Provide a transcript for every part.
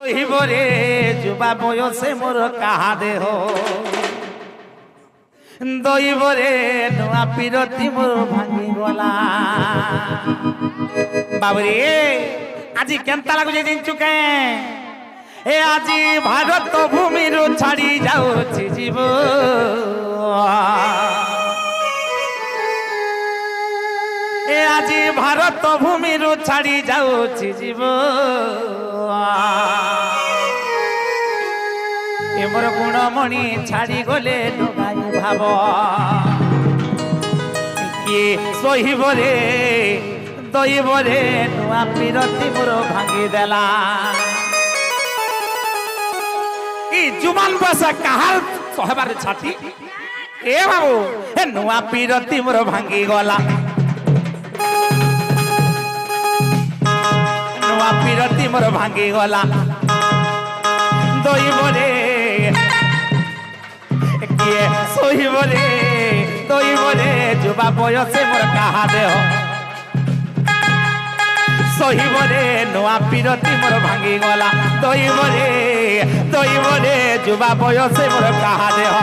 কহিবরে যুবা বয়সে মোর কাহা দেহ দইবরে নূয়া পিরতি মোর ভাঙি গলা বাবরে আজি কেনতা লাগুছে জিনছু কে এ আজি ভারত ভূমির ছাড়ি যাଉଛି জীব এ আজি ভারত ভূমির ছাড়ি যাଉଛି জীব এমর গুণমণি ছাড়ি গলে ডোগাই ভাব কিয়ে সহিবরে দইবরে নূয়া পিরতি মোর ভাঙি দেলা ই জুবান বসা কাহার সহবার ছাতি এ বাবু এ নূয়া পিরতি মোর ভাঙি গলা নূয়া পিরতি মোর ভাঙি গলা দইবরে কিয়ে সহিবরে দইবরে যুবা বয়সে মোর কাহা দেহ সহিবরে নূয়া পিরতি মোর ভাঙি গলা দইবরে দইবরে যুবা বয়সে মোর কাহা দেহ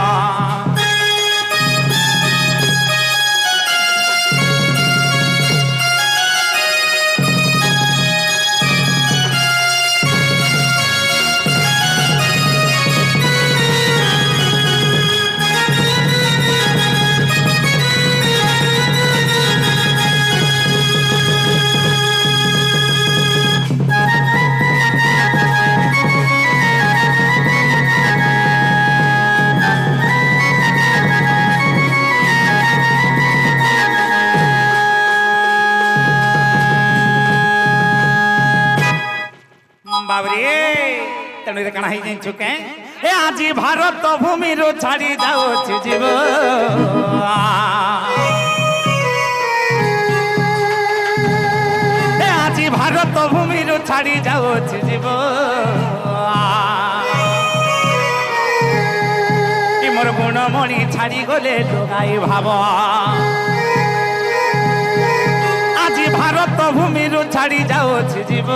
বাবরে তেণু কাଣା হই জানিছু কে এ আজি ভারত ভূমির ছাড়ি যাଉଛି জীব এ আজি ভারত ভূমির ছাড়ি যাଉଛି জীব মোর গুণমণি ছাড়ি গলে ডোগাই ভাব আজি ভারত ভূমির ছাড়ি যাଉଛି জীব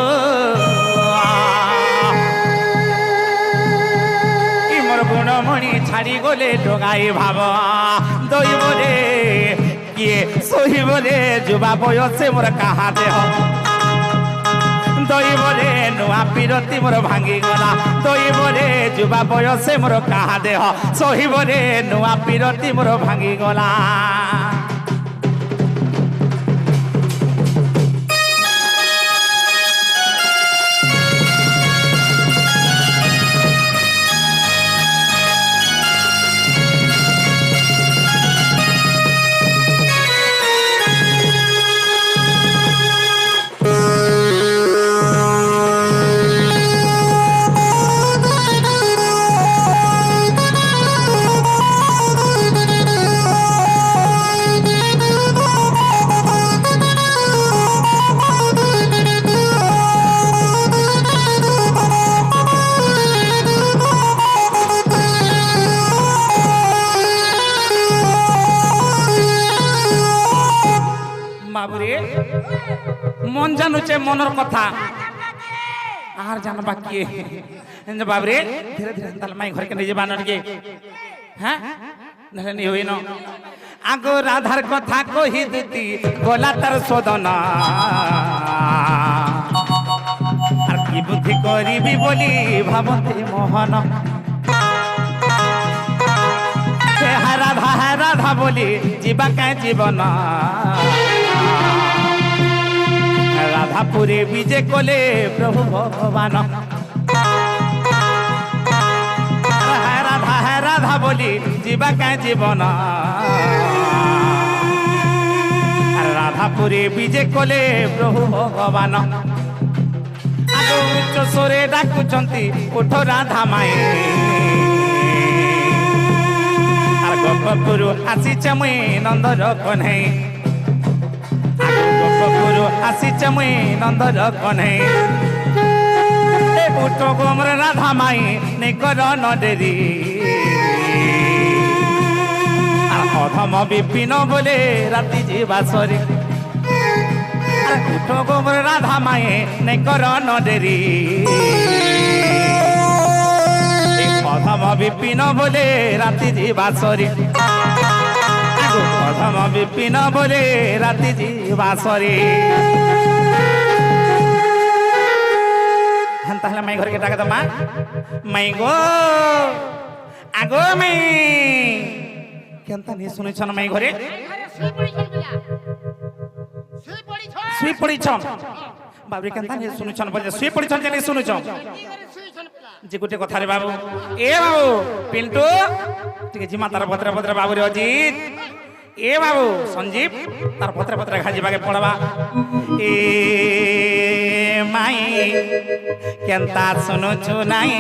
মোর গুণমণি ছাড়ি গলে ডোগাই ভাব দইবরে কিয়ে সহিবরে যুবা বয়সে মোর কাহা দেহ দইবরে নূয়া পিরতি মোর ভাঙি গলা দইবরে যুবা বয়সে মোর কাহা দেহ সহিবরে নূয়া পিরতি মোর ভাঙি গলা মন জানুছে মনের কথা আর জানবা কি বাবরে ধীরে ধীরে তাহলে মাই ঘরকে নিয়ে যাবা নরকে হ্যাঁ নাহলে নি হই ন আগো রাধার কথা কহি দিতি গলা তার শোধনা আর কি বুদ্ধি করিবি বলি ভাবতে মোহন হ্যাঁ রাধা বলি জীবা কে জীবন রাধাপুরে বিজে কলে প্রভু ভগবান রাধা বলি জীবা কে জীবন রাধাপুরে বিজে কলে প্রভু ভগবান আগ উচ্চ স্বরে ডাকুଛନ୍ତି উঠ রাধা মায়ে আর গোপপুরু আসিছে মুই নন্দর কন্হে গোপপুরু আসিছে মুই নন্দর কন্হে উঠ গোমর রাধা মাই নিকর নডেরি অধম বিপিন বলে রাতি ଯିବା ସରି উঠ গোমর রাধা মায়ে নিকর নডেরি বিপিন বলে রাতি ଯିବା ସରି ପ୍ରଥମ ବିପିନ ବୋଲେ ରାତି ଯିବା ସରି ତାହେଲେ ମାଇ ଘରକେ ଡାକେ ତ ମା ମାଇ ଗো আগো মাই কেনতা নি শুনেছন মাই ঘরে শুই পড়িছন বাবু কেনতা নি শুনেছন বলে শুই পড়িছন যে নি শুনেছন যে গোটে কথা রে বাবু এ বাবু পিন্টু টিকে জিমা তার ভদ্র ভদ্র বাবু রে অজিত এ বাবু সঞ্জীব তার ভদ্র ভদ্র খাজিবাকে পড়বা এ মাই কেনতা শুনুছু নাই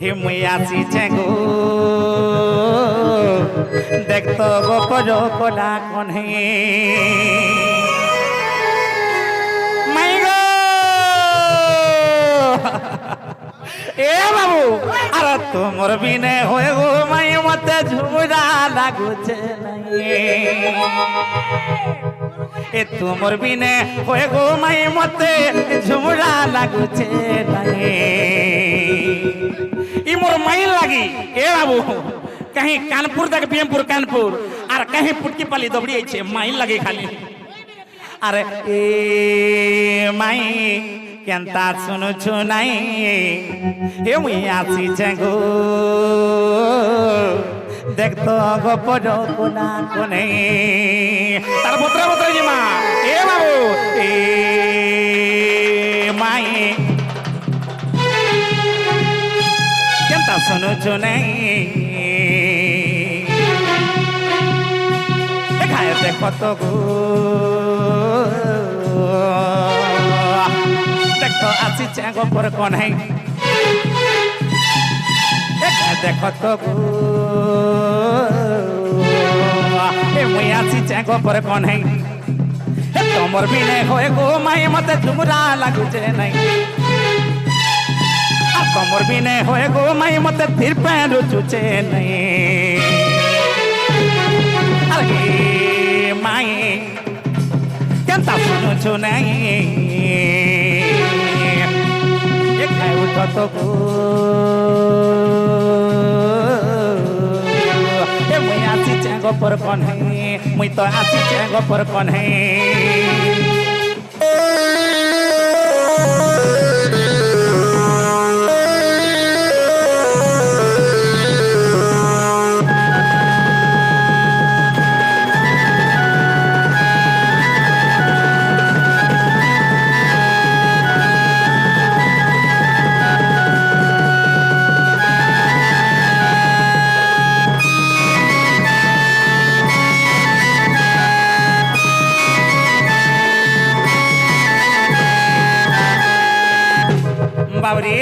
হে মুই আসিছে গো দেখত গোপর কোলা কনে মাই গো এ বাবু আর তোমার বিনে হয়ে গো মাই মতে ঝুমুরা লাগুছে এ তোমার বিনে হয়ে গো মাই মতে ঝুমুরা লাগুছে ই মোর মাই লাগি এ বাবু कहीं कानपुर तक बीएमपुर कानपुर और कहीं पुटकी पाली दबड़ी आइछे माई लगे खाली अरे ए माई केनता सुनु छु नाई हे मुई आसी जगो देख तो गोपड़ कोना कोने तार बतरा बतरा जी मां ए बाबू ए माई केनता सुनु छु नाई देखो तो गो देखो आसी चेंगो पर कौन है देखो तो गो मुई आसी चेंगो पर कौन है तुमर भी नहीं होए गो माई मते झुमरा लगुचे नहीं तुमर भी नहीं होए गो माई मते फिर पैर रुचुचे नहीं माई केनता सुनु छु नहीं एक है उठो तो गो ए मुई आसी चेंगो पर कौन है मुई तो आसी चेंगो पर कौन है बाबरे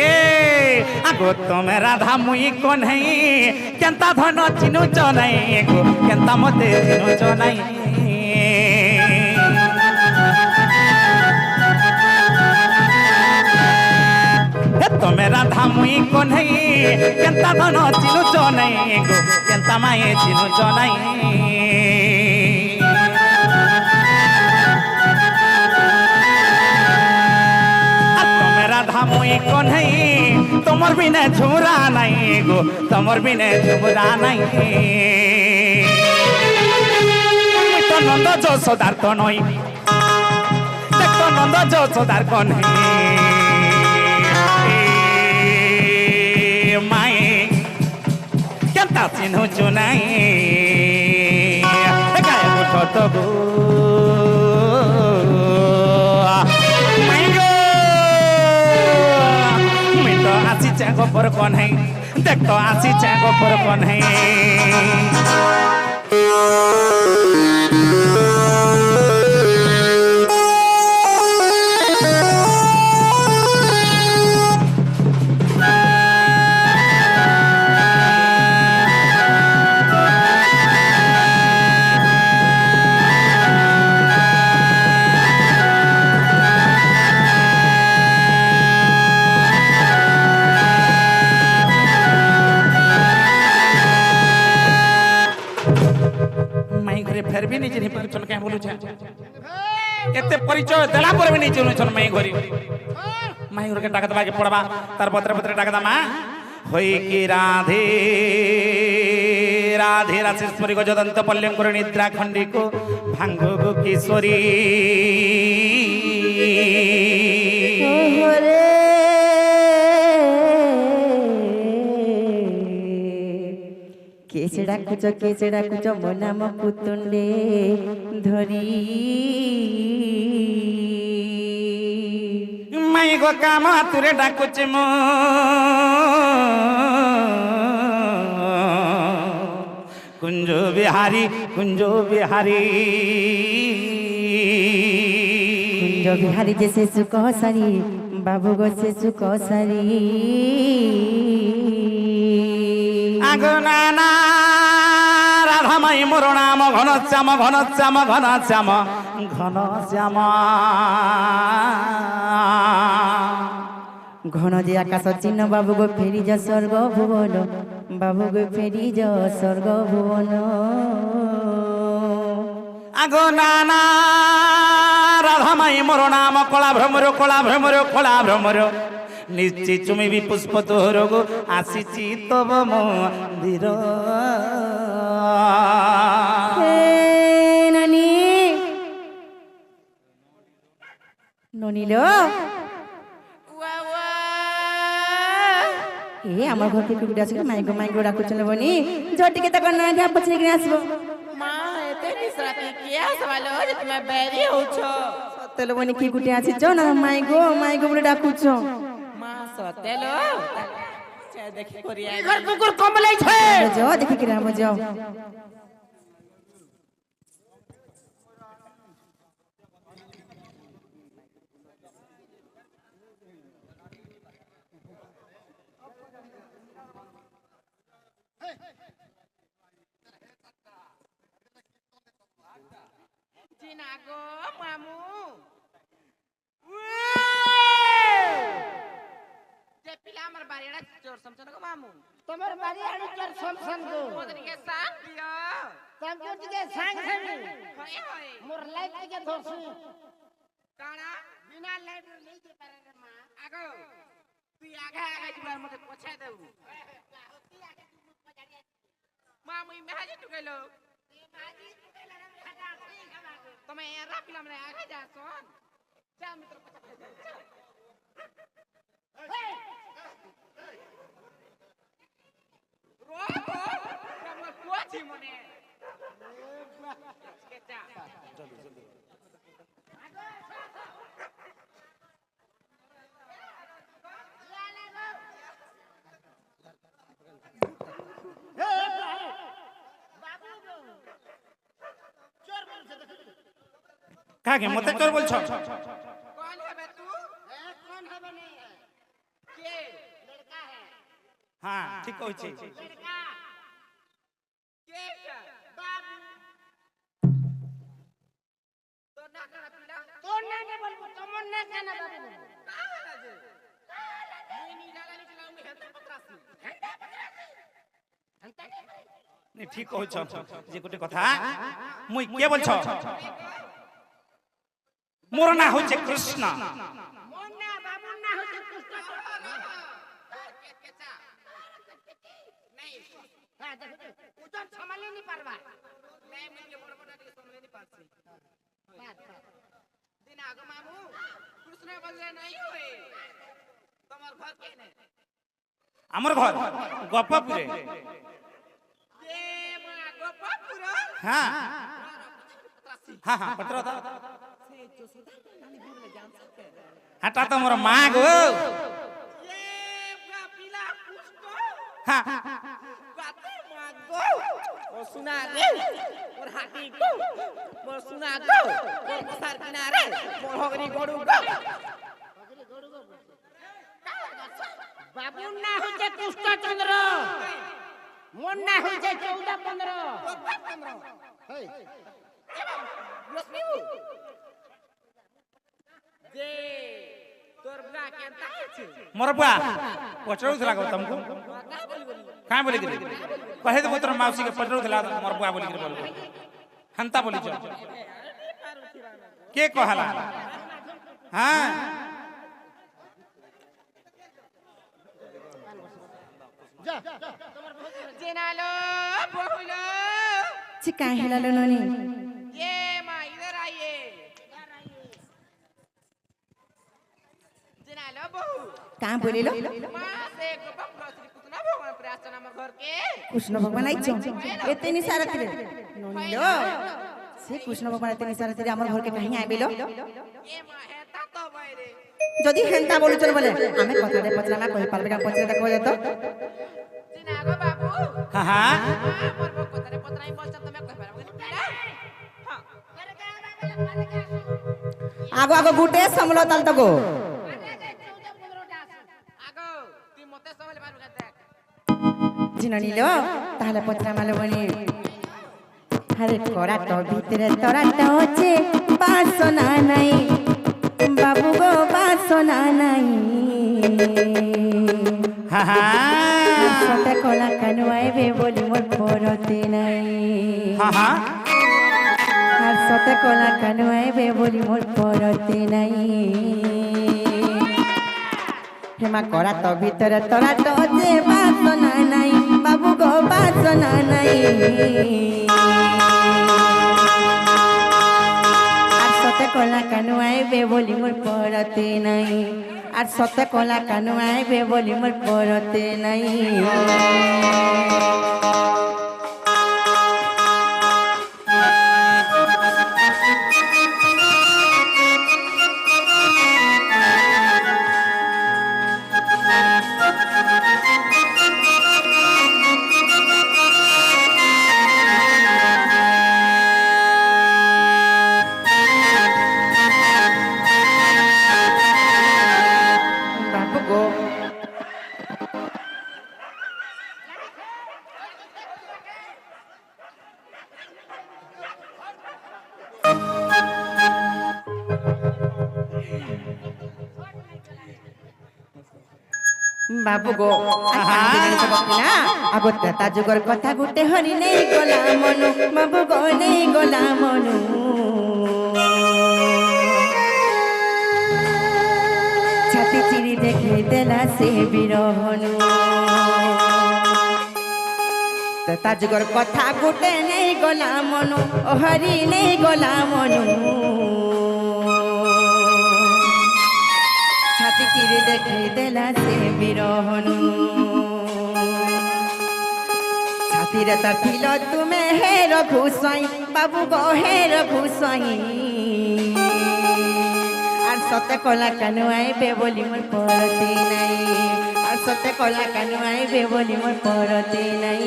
आगो तुम राधा मुई कोन है केनता धन चिनु च नहीं गो केनता मते चिनु च नहीं तुम राधा मुई कोन है केनता धन चिनु च नहीं गो केनता माए चिनु च नहीं मुई कोन है तुमर बिना झुमरा नहीं गो तुमर बिना झुमरा नहीं तो नंद যশোদার तो नई देख तो नंद যশোদার कोन है माए केनता चिन्हु छु नहीं गाय उठो तो गो चेंगो पर कौन है देख तो आसी चेंगो पर कौन है फिर भी नहीं चिन्ह पर चल के बोलू छे एते পরিচয় দেলা পরে বি নিচে উনেছন মাই ঘরি মাই ঘরকে টাকা দেবাকে পড়বা তার পত্রে পত্রে টাকা দামা হই কি রাধে রাধে রাশেশ্বরী গজদন্ত পল্লঙ্কর নিদ্রা খণ্ডিকো ভাঙ্গ গো কিশোরী কেসে ডাকুছ মো নাম পুতুণ্ডে ধরি মাই গো কাম তুরে ডাকুছে মো কুঞ্জ বিহারী কুঞ্জ বিহারী কুঞ্জ বিহারী যে সে সুখ সারি বাবু গো সে সুখ সারি আগো নানা রাধামাই মোর নাম ঘনশ্যাম ঘনশ্যাম ঘনশ্যাম ঘনশ্যাম ঘন যে আকাশ চিহ্ন বাবু গো ফেরি যা স্বর্গ ভুবন বাবু গো ফেরি যা স্বর্গ ভুবন আগো নানা রাধামাই মোর নাম কলা ভ্রমর কলা ভ্রমর কলা ভ্রমর নিশ্চয় তুমি বি পুষ্প তোর গো আসিছি তব মন্দির নানি ননিল এ আমার ঘর থেকে কুকুর আসলে মাইগো ডাকুছিল বনি জটিকে তখন না যা পছরে কিনে আসবো মা এতে নিশ্রাতি কি আসবালো যে তুমি বেরি হউছ সতেলো বনি কি গুটি আছে চ না মাইগো বলে ডাকুছ মা সতেলো চা দেখি করিয়া ঘর কুকুর কমলাইছে যাও দেখি কিনে আবো যাও চিনা গো মামু যে পিলা আমার বাড়িটা চোর সমছন গো মামু তোমার বাড়ি আনি চোর সমছন গো ওদিকে সাং দিও তামকে দিকে সাং খাবি হয় হয় মোর লাইট থেকে ধরছি কানা বিনা লাইট লইতে পারে রে মা আগো তুই আগে আগে দিবার মতে পছাই দেবু মামু ইমাজি টুকেলো તમે એરા પેલા મને આગળ જાશો ચા મિત્ર રોકો તમે કોચી મને ચા જલ્દી જલ્દી কাকে মতে চোর বলছো कौन है बे तू कौन है बने के लड़का है হ্যাঁ ঠিক কইছি लड़का के बाबू तो ना करा पिला तो ना ने बोलबो तुमन ना जाना बाबू काहे लाजे मैं नी लगा नी चलाऊ मैं हेता पत्रासी ঠিক কইছ যে গোটে কথা মুই কে বলছ মোর না হচ্ছে কৃষ্ণ मोन्ना बाबू ना होते कुछ के चा नहीं हां देखो उधर संभाले नहीं पारबा मैं मुझे बड़ बड़ के समझ नहीं पासी बात दिन आगो मामू कृष्ण बोले नहीं होए তোমার ঘর কে নে আমার ঘর গোপাপুরে ये मা গোপাপুর হ্যাঁ হ্যাঁ হ্যাঁ পত্র দাও से जो सुधा नानी भूल जान सकते হাটা তো মোর মা গো ये पिला पुष्को হ্যাঁ गाते मागो और सुना दे और हाथी को और सुना दो और पसार किनारे और होगरी गोड़ू को बाबू ना होते कृष्ण चंद्र मोन्ना होते 14-15 है दे तोर बुआ केनता है मोर बुआ पचड़ौला गौतमको का बोली काहे बोली गिरी कहे तो तोर मौसी के पचड़ौला मोर बुआ बोली गिरी बोल हंता बोली छ কে কহালা হ্যাঁ যা তোমার বহুত जिनालो बहुलो ছি কাহে হেলালো ননি ये माँ इधर आइए जिनालो बहु কা বলিল माँ से गोपा प्लसरी कुतना भगवान प्रयास चना हमर घर के কৃষ্ণ ভগবান আইছ এতে নিসারা তিরে ননিল সে কৃষ্ণ ভগবান এতে নিসারা তিরে আমার ঘরকে কাহি আইবিল ये माँ है तातो বাইরে যদি হেন্তা বলুছন বলে আমি কথাতে পচরা কই পারবে না পচরা দেখো যেত जिनालो बाबू হ্যাঁ হ্যাঁ मोर बो कोतरे पतराई बोलछ तमे कह पारबो ना हां আগো আগো গুটে সামলো তাল তগো আগো তুই মতে সবাই পারবো না দেখ জিননিল তাহলে পচরা মালো বনি আরে করা তো ভিতরে তোরা তো আছে বাসনা নাই বাবু গো বাসনা নাই হ্যাঁ হ্যাঁ সতে কলা কানু আইবে বলি মোর পরতে নাই হ্যাঁ হ্যাঁ আর সতে কলা কানু আইবে বলি মোর পরতে নাই হেমা করা তো ভিতরে তোরা তো যে বাসনা নাই বাবু গো বাসনা নাই আর সতে কলা কানু আইবে বলি মোর পরতে নাই আর সতে কলা কানু আইবে বলি মোর পরতে নাই বাবু গো বাবু গো না আগো তা যুগর কথা গুটে হরি নেই গলা মনু বাবু গো নেই গলা মনু ছাতি চিরি দেখে দেলা সে বিরহনু তা যুগর কথা গুটে নেই গলা মনু ও হরি নেই গলা মনু ছাতি চিরি দেখে দেলা সে বিরহনু ছাতিরে তা ফিল তুমি হে রঘু সাই বাবু গো হে রঘু সাই আর সতে কলা কানু আইবে বলি মোর পরতে নাই আর সতে কলা কানু আইবে বলি মোর পরতে নাই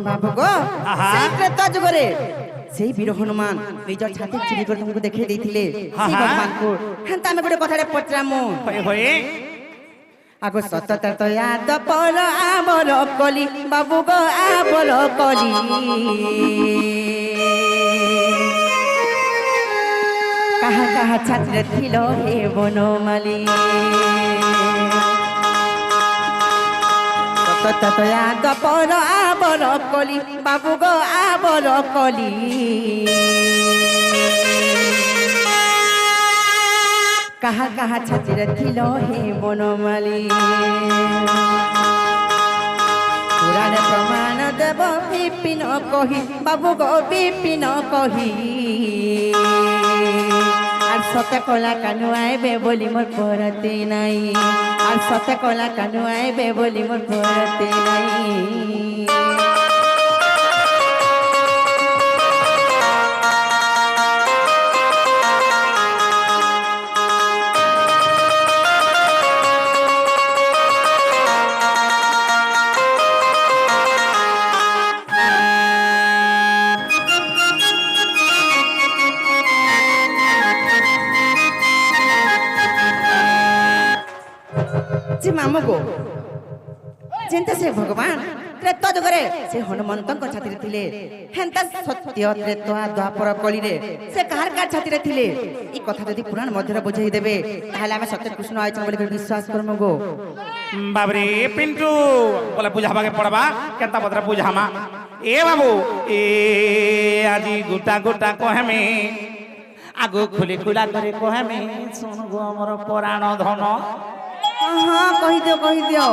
বাবু গো আহা। সেই ত্রেতা যুগরে সেই বীর হনুমান নিজ ছাতি চিরি করে তোমাকে দেখে ଦେଇଥିଲେ সেই আহা। ভগবানଙ୍କୁ হেନ୍ତା ଆମେ ଗୋଟେ କଥାରେ ପଚରାମୁ হয়ে হয়ে ଆଗ ସତତା ତ ୟାଦ ପର ଆମର କଲି ବାବୁ ଗো ଆମର କଲି କାହା କାହା ଛାତିରେ ଥିଲ ହେ ବନମାଲି ସତତା ତ ୟାଦ ପର ଆମର କଲି ବାବୁ ଗো ଆମର କଲି কাহা কাহা ছাতিরে ছিল হে বনমালী পুরাণে প্রমাণ দেব বিপিন কহি বাবু গো বিপিন কহি আর সতে কলা কানু আইবে বলি মোর পরতে নাই আর সতে কলা কানু আইবে বলি মোর পরতে নাই ଯେ ମାମୁକୁ ଯେନ୍ତା ସେ ଭଗବାନ ତ୍ରେତ ଯୁଗରେ ସେ ହନୁମନ୍ତଙ୍କ ଛାତିରେ ଥିଲେ ହେନ୍ତା ସତ୍ୟ ତ୍ରେତ ଦ୍ୱାପର କଳିରେ ସେ କାହାର କାହାର ଛାତିରେ ଥିଲେ ଏ କଥା ଯଦି ପୁରାଣ ମଧ୍ୟରେ ବୁଝେଇ ଦେବେ ତାହେଲେ ଆମେ ସତ୍ୟ କୃଷ୍ଣ ଆଇଛନ୍ ବୋଲି ବିଶ୍ୱାସ କରମୁ ଗো বাবরে পিন্টু বলে বুঝাবাকে পড়বা কেনতা পত্র বুঝামা এ বাবু এ আজি গোটা গোটা কহেমে আগু খুলি খুলা করে কহেমে শুনগো আমার পুরাণ ধন ହଁ କହିଦିଅ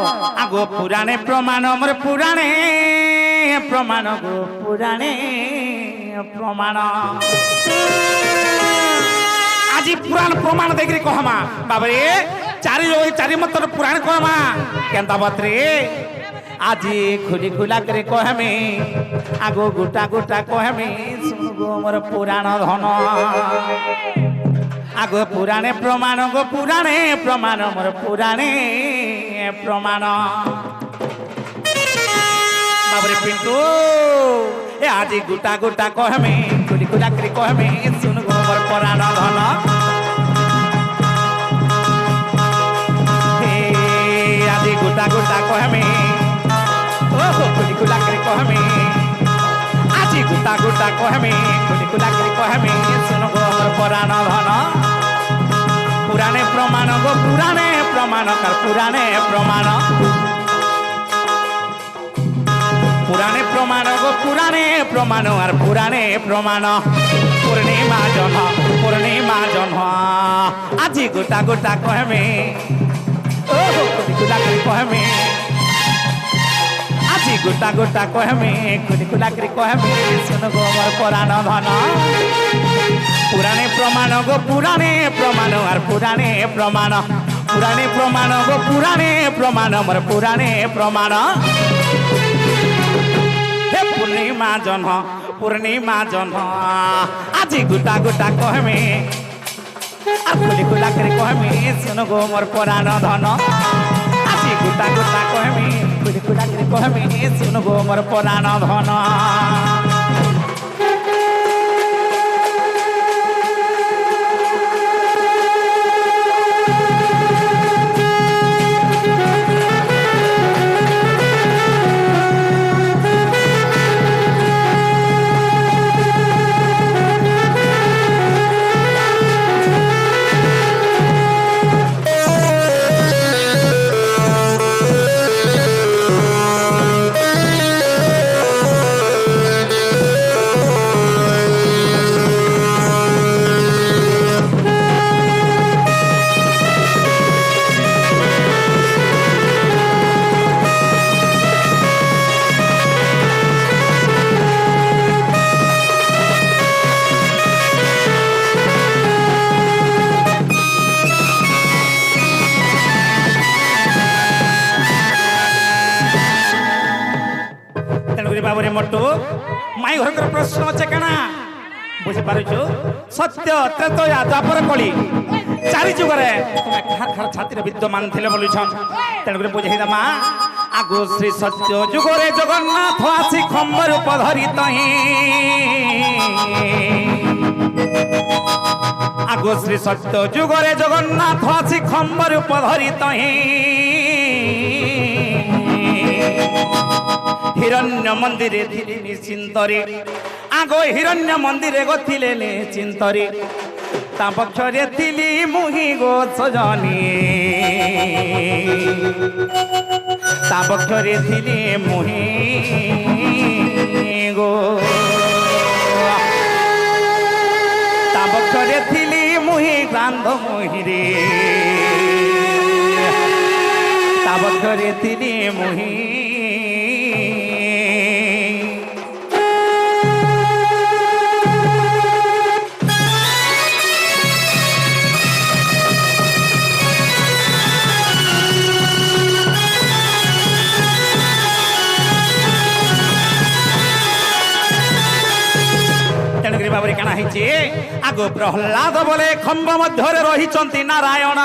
আগো পুরাণে প্রমাণ আমার পুরাণে প্রমাণ গো পুরাণে প্রমাণ আজি পুরাণ প্রমাণ দেখি কহমা বাবরে চারি মতর পুরাণ কহমা কেনতা বত্রে আজি খুলি খুলা করে কহমে আগো গোটা গোটা কহমে শুনগো আমার পুরাণ ধন আগো পুরাণে প্রমাণ গো পুরাণে প্রমাণ মোর পুরাণে প্রমাণ বাবরে পিন্টু এ আজি গোটা গোটা কহমে খুলি খুলা করে কহমে শুনগো মোর পুরাণ ধন হে আজি গোটা গোটা কহমে ও খুলি খুলা করে কহমে আজি গোটা গোটা কহমে খুলি খুলা করে কহমে শুনগো মোর পুরাণ ধন পুরাণে প্রমাণ গো পুরাণে প্রমাণ কার পুরাণে প্রমাণ পুরাণে প্রমাণ গো পুরাণে প্রমাণ আর পুরাণে প্রমাণ পূর্ণিমা জন আজি গোটা গোটা কহমে ও গোটা করে কহমে আজি গোটা গোটা কহমে গোটা করে কহমে শুন গো আমার পুরাণ ধন পুরাণে প্রমাণ গো পুরাণে প্রমাণ আর পুরাণে প্রমাণ পুরাণে প্রমাণ গো পুরাণে প্রমাণ আমার পুরাণে প্রমাণ হে পূর্ণিমা জন্ম আজি গোটা গোটা কহমে আর খুলি খুলা করে কহমে শুন গো মোর পুরাণ ধন আজি গোটা গোটা কহমে খুলি খুলা করে কহমে শুন গো মোর পুরাণ ধন বাবরে মোটু মাই ঘরকর প্রশ্ন আছে কেনা বুঝি পারুছু সত্য ত্রেতয়া দ্বাপর কলি চারি যুগরে তুমি খার খার ছাতিরে বিদ্যমান থিলে বলুছন তেণু করে বুঝাই দেমা আগু শ্রী সত্য যুগরে জগন্নাথ আসি খম্ব রূপ ধরি তহি আগু শ্রী সত্য যুগরে জগন্নাথ আসি খম্ব রূপ ধরি তহি হিরণ্য মন্দিরে থিলে নিশ্চিন্তরে আগ হিরণ্য মন্দিরে গো থিলে নিশ্চিন্তরে তা পক্ষরে থিলি মুহি গো সজনী তা পক্ষরে থিলি মুহি গো তা পক্ষরে থিলি মুহি গ্রান্ধ মুহিরে তা পক্ষরে থিলি মুহি বাবরে কানা হইছে আগ প্রহ্লাদ বলে খম্ব মধ্যরে রহিছন্তি নারায়ণ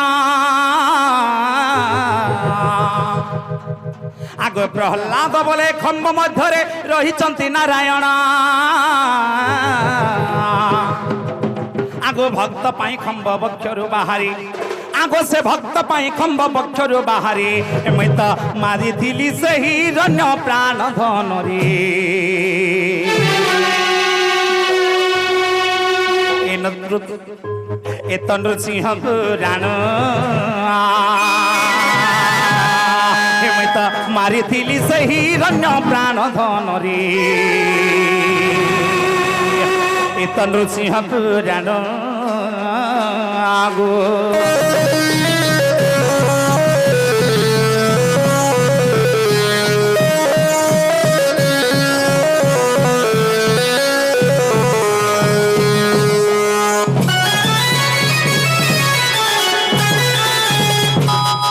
আগ প্রহ্লাদ বলে খম্ব মধ্যরে রহিছন্তি নারায়ণ আগ ভক্ত পাই খম্ব বক্ষরু বাহারি ଆଗ ସେ ଭକ୍ତ ପାଇଁ ଖମ୍ବ ବକ୍ଷରୁ ବାହାରି ମୁଇଁ ତ ମାରିଥିଲି ସେହି ରଣ୍ୟ ପ୍ରାଣ ଧନରେ ଏ ତ ନୃସିଂହ ପୁରାଣ ମୁଇଁ ତ ମାରିଥିଲି ସେହି ରଣ୍ୟ ପ୍ରାଣ ଧନରେ ଏ ତ ନୃସିଂହ ପୁରାଣ আগো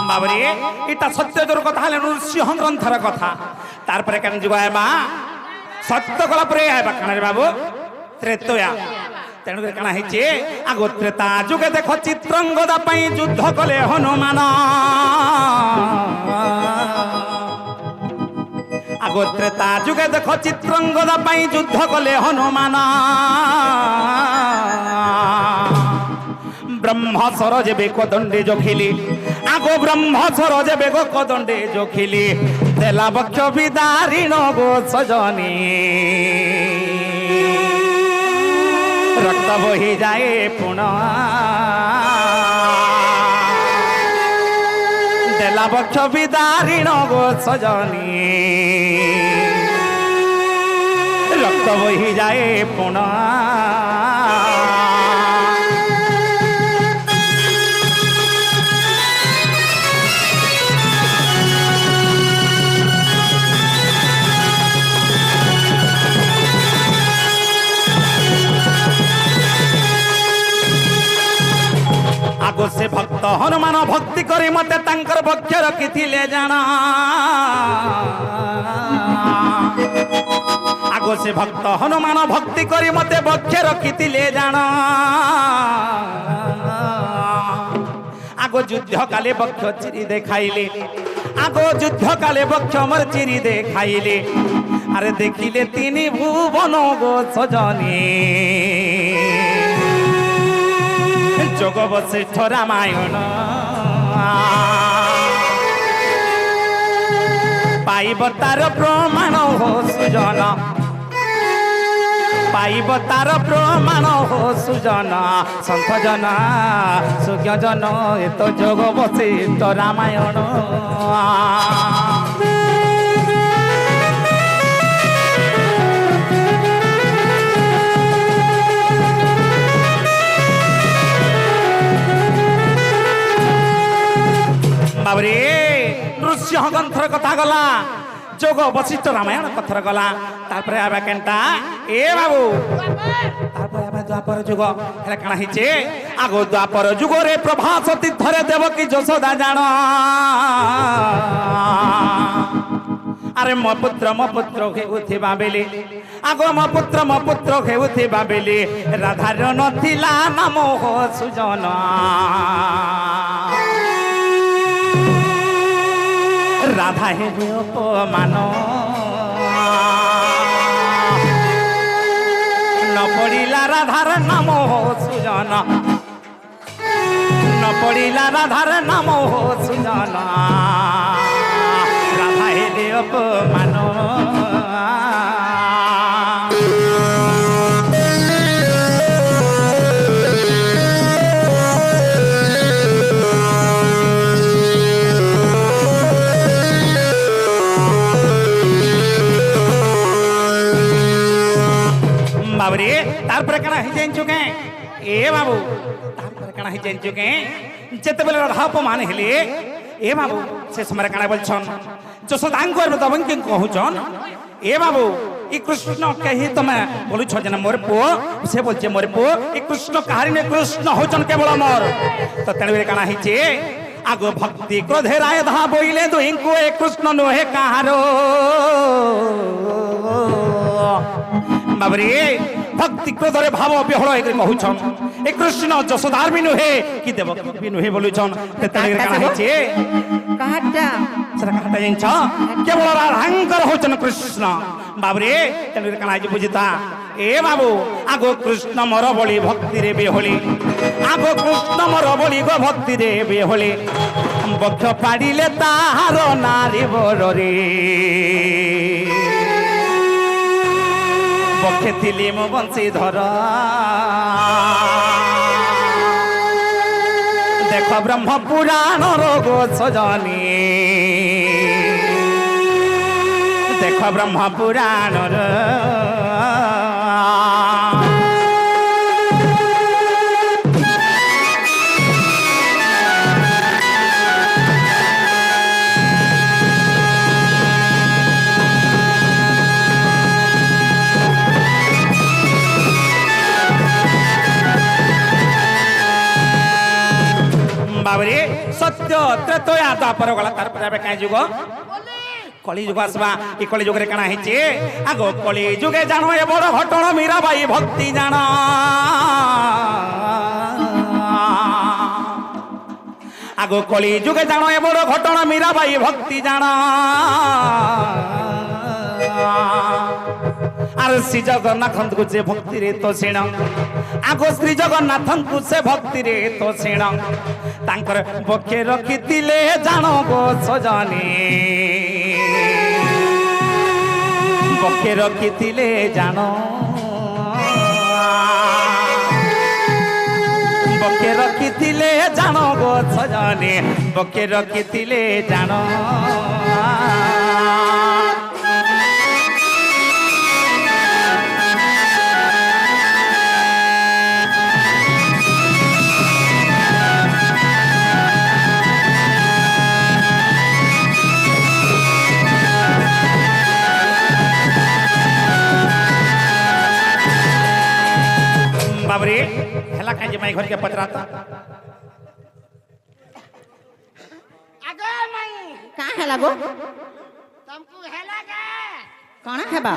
বাবরে এটা সত্যের কথা হলে নৃসিংহ গ্রন্থর কথা তারপরে কেন যুগ আইবা সত্য গলা পরে আইবা কেন বাবু ত্রেতয়া তেণুকরি কাଣା ହେଇଛି ଆଗ ତ୍ରେତା ଯୁଗେ ଦେଖ ଚିତ୍ରଙ୍ଗଦା ପାଇଁ ଯୁଦ୍ଧ କଲେ ହନୁମାନ ଆଗ ତ୍ରେତା ଯୁଗେ ଦେଖ ଚିତ୍ରଙ୍ଗଦା ପାଇଁ ଯୁଦ୍ଧ କଲେ ହନୁମାନ ବ୍ରହ୍ମସର ଯେବେ କଦଣ୍ଡେ ଜଖିଲି ଆଗ ବ୍ରହ୍ମସର ଯେବେ କଦଣ୍ଡେ ଜଖିଲି ଦେଲା ବକ୍ଷ ବିଦାରିଣ ଗো ସଜନୀ রক্ত বহি যায় পুণ দেলা বক্ষ বিদারিণ গো সজনী রক্ত বহি যায় পুণ আগো সে ভক্ত হনুমান ভক্তি করে মতে তাঙ্কর বক্ষ রখিলে জানা আগো সে ভক্ত হনুমান ভক্তি করে মতে বক্ষ রখিলে জানা আগো যুদ্ধ কালে বক্ষ চিরি দেখাইলে আগো যুদ্ধ কালে বক্ষ মর চিরি দেখাইলে আরে দেখিলে তিনি ভুবন গো সজনী যোগ বশিষ্ঠ রামায়ণ পাইব তার প্রমাণ হো সুজন পাইব তার প্রমাণ হো সুজন সন্থ জন সুজ্ঞ জন এত যোগ বশিষ্ঠ রামায়ণ বাবরে নৃসিংহ গ্রন্থর কথা গলা যোগ বশিষ্ঠ রামায়ণ কথার গলা তারপরে আবার কেনটা এ বাবু তারপরে আবার দ্বাপর যুগ এটা কাଣା হইছে আগো দ্বাপর যুগরে প্রভাস তীর্থরে দেবকী যশোদা জান আরে মো পুত্র হেউথিবা বেলে আগো মো পুত্র হেউথিবা বেলে রাধার নথিলা নাম হো সুজন রাধা হেবে অপমান ন পড়িলা রাধার নাম সুজন ন পড়িলা রাধার নাম সুজন রাধা হেবে অপমান বাবরে তারপরে কানা হই জানছো কে এ বাবু তারপরে কানা হই জানছো কে যেতেবেলে রাধা অপমান হেলে এ বাবু সে সময় কানা বলছন যশোদাঙ্কর দবঙ্কি কহুছন এ বাবু ই কৃষ্ণ কহি তুমি বলুছ যে মোর পুও সে বলছে মোর পুও ই কৃষ্ণ কাহারি নে কৃষ্ণ হউছন কেবল মোর তো তেণুকরি কানা হইছে আগো ভক্তি ক্রোধে রায় ধা বইলে দুইঙ্কু এ কৃষ্ণ নহে কাহারো বাবরে ভক্তি ক্রোধরে ভাব বিহল হয়ে কহুছন এ কৃষ্ণ যশোদার বি নুহে কি দেব বি নুহে বলুছন তেণুকরি কানা হইছে কাহাটা সেটা কাহাটা জানছ কেবল রাধাঙ্কর হচ্ছেন কৃষ্ণ বাবরে তেণুকরি কানা হইছে বুঝিতা এ বাবু আগো কৃষ্ণ মর বলি ভক্তিরে বিহলি ଆଗକୁ ତମର ବଳି ଗୋ ଭକ୍ତିରେ ବେହଳି ବକ୍ଷ ପାଡ଼ିଲେ ତାହାର ନାରୀ ବରରେ ବକ୍ଷେ ଥିଲି ମୁଁ ବଂଶୀଧର ଦେଖ ବ୍ରହ୍ମ ପୁରାଣର ଗୋ ସଜନୀ ଦେଖ ବ୍ରହ୍ମ ପୁରାଣର बाबरे सत्य त्रेतया द्वापर गला तार पर आबे काई जुग कली जुग आसबा ई कली जुग रे काना हिचे आगो कली जुगे जानो ए बड़ घटना मीराबाई भक्ति जाना आगो कली जुगे जानो ए बड़ घटना मीराबाई भक्ति जाना आर श्री जगन्नाथ को जे भक्ति रे तो सेण आगो श्री जगन्नाथ को से भक्ति रे तो सेण तांकर पक्षे रखितिले जानो गो सजनी पक्षे रखितिले जानो पक्षे रखितिले जानो गो सजनी पक्षे रखितिले जानो बाबरे हेला काजे माई घर के पतराता आगे माई का है लगो तुमको हेला के कौन है बा